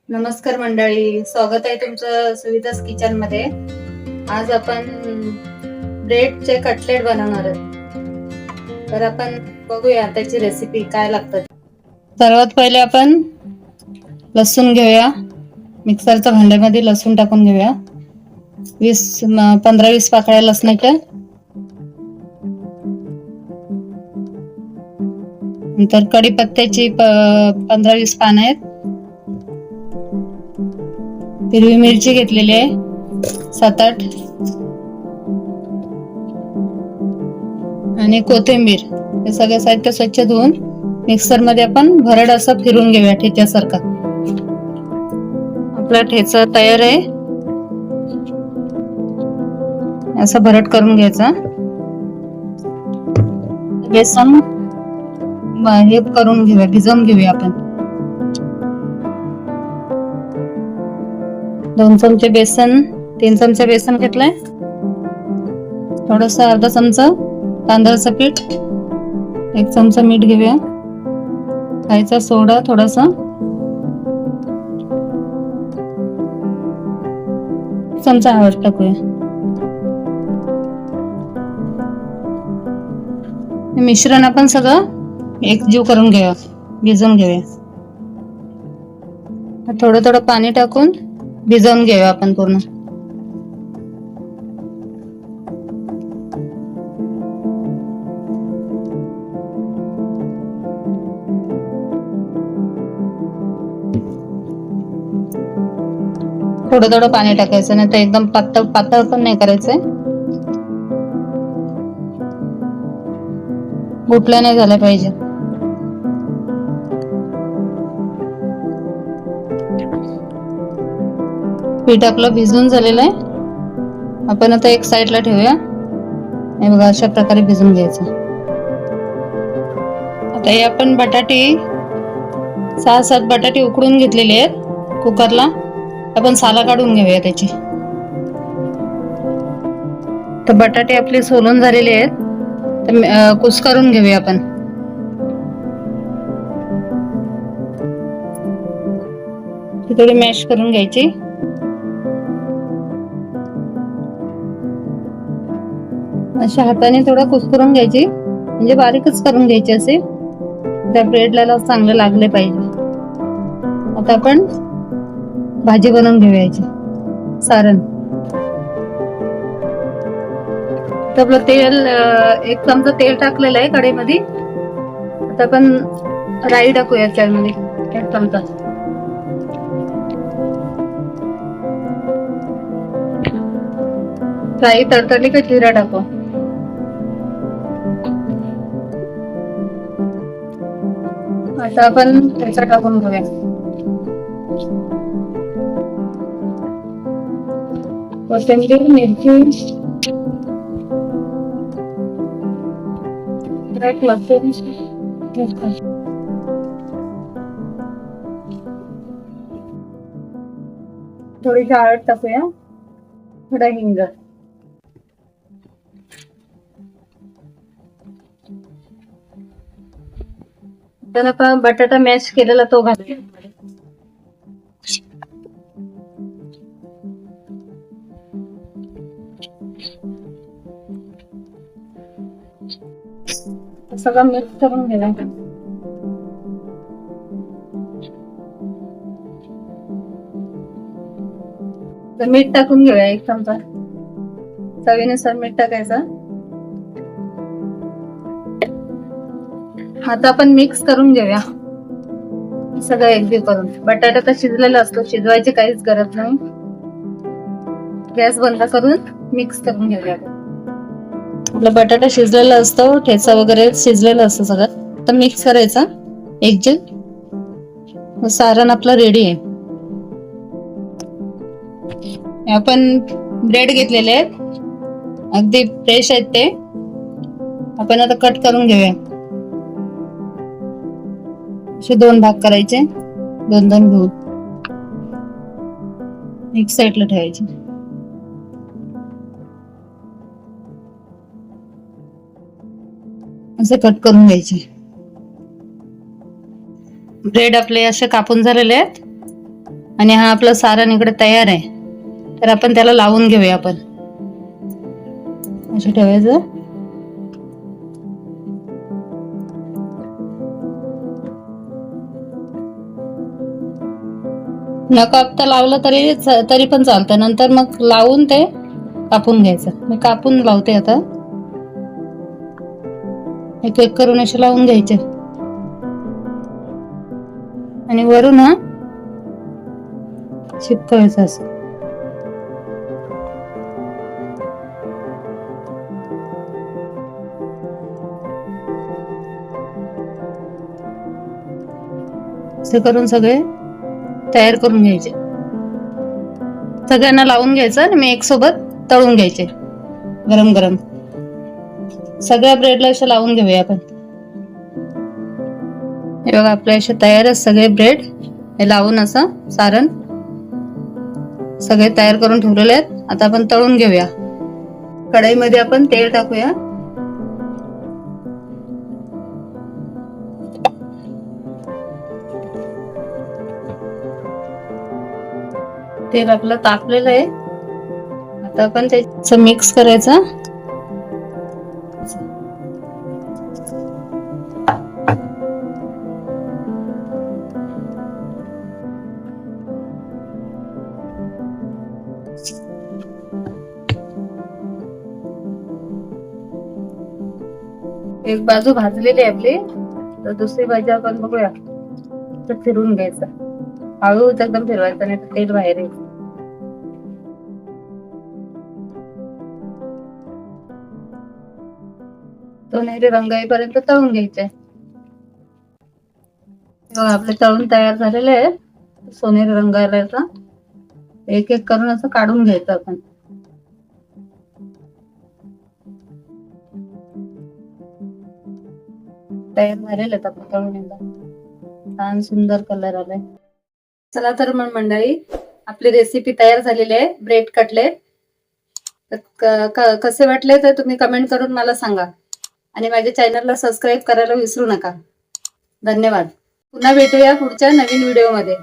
नमस्कार मंडळी, स्वागत आहे तुमचं सुविधास किचन मध्ये. आज आपण ब्रेडचे कटलेट बनवणार आहोत. तर आपण बघूया त्याची रेसिपी काय लागतं. सर्वात पहिले आपण लसूण घेऊया. मिक्सरच्या भांड्यामध्ये लसूण टाकून घेऊया. 15-20 पाकळ्या लसणाच्या. नंतर कढीपत्त्याची 15-20 पानं आहेत. हिरवी मिरची घेतलेली आहे 7-8 आणि कोथिंबीर. हे सगळे साहित्य स्वच्छ धुवून मिक्सर मध्ये आपण भरड असं फिरून घेऊया ठेच्यासारखा. आपला ठेचा तयार आहे. असं भरड करून घ्यायचा. बेसन हे करून घेऊया, भिजवून घेऊया आपण. 2 चमचे बेसन, 3 चमचे बेसन घेतलंय. थोडस अर्धा चमचा तांदळाचं पीठ, 1 चमचा मीठ घेऊया. खायचा सोडा थोडासा, चमचा हळद टाकूया. मिश्रण आपण सगळं एकजीव करून घेऊया, भिजवून घेऊया. थोडं थोडं पाणी टाकून भिजवून घेऊया आपण पूर्ण. थोडं थोडं पाणी टाकायचं, नाही तर एकदम पातळ पण नाही करायचंय. गुठल्या नाही झाल्या पाहिजे. पीठ आपलं भिजून झालेलं आहे. आपण आता एक साईडला ठेवूया. हे बघा, अशा प्रकारे भिजून घ्यायचं. आता हे आपण बटाटे 6-7 बटाटे उकडून घेतलेले आहेत कुकरला. आपण साला काढून घेऊया त्याची. तर बटाटे आपले सोलून झालेले आहेत, तर कुस्करून घेऊया आपण. थोडी मॅश करून घ्यायची. अशा हाताने थोडं कुस्करून घ्यायची, म्हणजे बारीकच करून घ्यायची असे. त्या ब्रेडला चांगले लागले पाहिजे. आता आपण भाजी बनवून घेऊयाची. सारण आपलं तेल, 1 चमचा तेल टाकलेलं आहे कढईमध्ये. आता आपण राई टाकूया त्यामध्ये 1 चमचा. राई तडतडली का जिरा टाकू. आता आपण ठेचा टाकून घेऊया. कोथिंबीर, मिरची, लसूण, थोडीशी हळद टाकूया, थोडा हिंग. तर आपण बटाटा मॅश केलेला तो घालूया. सगळं मिक्स करून घ्या. मीठ टाकून घेऊया 1 चमचा. चवीनुसार मीठ टाकायचं. आता आपण मिक्स करून घेऊया सगळं एकजीव करून. बटाटा तर शिजलेला असतो, शिजवायची काहीच गरज नाही. गॅस बंद करून मिक्स करून घेऊया. आपला बटाटा शिजलेला असतो, ठेचा वगैरे शिजलेला असतो सगळं. तर मिक्स करायचा एकजीव. सारण आपलं रेडी आहे. आपण ब्रेड घेतलेले आहेत, अगदी फ्रेश आहेत ते. आपण आता कट करून घेऊया. असे 2 भाग करायचे, 2-2 घेऊन एक साईडला ठेवायचे. असे कट करून घ्यायचे. ब्रेड आपले असे कापून झालेले आहेत. आणि हा आपलं सारण इकडे तयार आहे. तर आपण त्याला लावून घेऊया. आपण असे ठेवायचं. न कापता लावलं तरी पण चालतं. नंतर मग लावून ते कापून घ्यायचं. मी कापून लावते आता. एक एक करून असे लावून घ्यायचे आणि वरून हा चिपकवायचं असं. असे करून सगळे तयार करून घ्यायचे. सगळ्यांना लावून घ्यायचं आणि मी एक सोबत तळून घ्यायचे गरम गरम. सगळ्या ब्रेडला असे लावून घेऊया आपण. हे बघा आपले असे तयारच सगळे ब्रेड. हे लावून असं सारण सगळे तयार करून ठेवलेले आहेत. आता आपण तळून घेऊया. कढईमध्ये आपण तेल टाकूया. तेल आपलं तापलेलं आहे. आता आपण त्याचं मिक्स करायचं. एक बाजू भाजलेली आहे आपली. तर दुसरी बाजू आपण बघूया. तर फिरून घ्यायचं. हळूच एकदम फिरवायचं नाही तर तेल बाहेर येईल. सोनेरी रंग येईपर्यंत तळून घ्यायचे. आपले तळून तयार झालेले आहे. सोनेरी रंग आल्याचा एक एक करून असं काढून घ्यायचं आपण. तयार झालेले आहेत आपण तळून. एकदा छान सुंदर कलर आलाय. चला तर मग मंडळी, आपली रेसिपी तयार झालेली आहे ब्रेड कटलेट. कसे वाटले तर तुम्ही कमेंट करून मला सांगा. आणि माझ्या चॅनलला सबस्क्राईब करायला विसरू नका. धन्यवाद. पुन्हा भेटूया पुढच्या नवीन व्हिडिओमध्ये.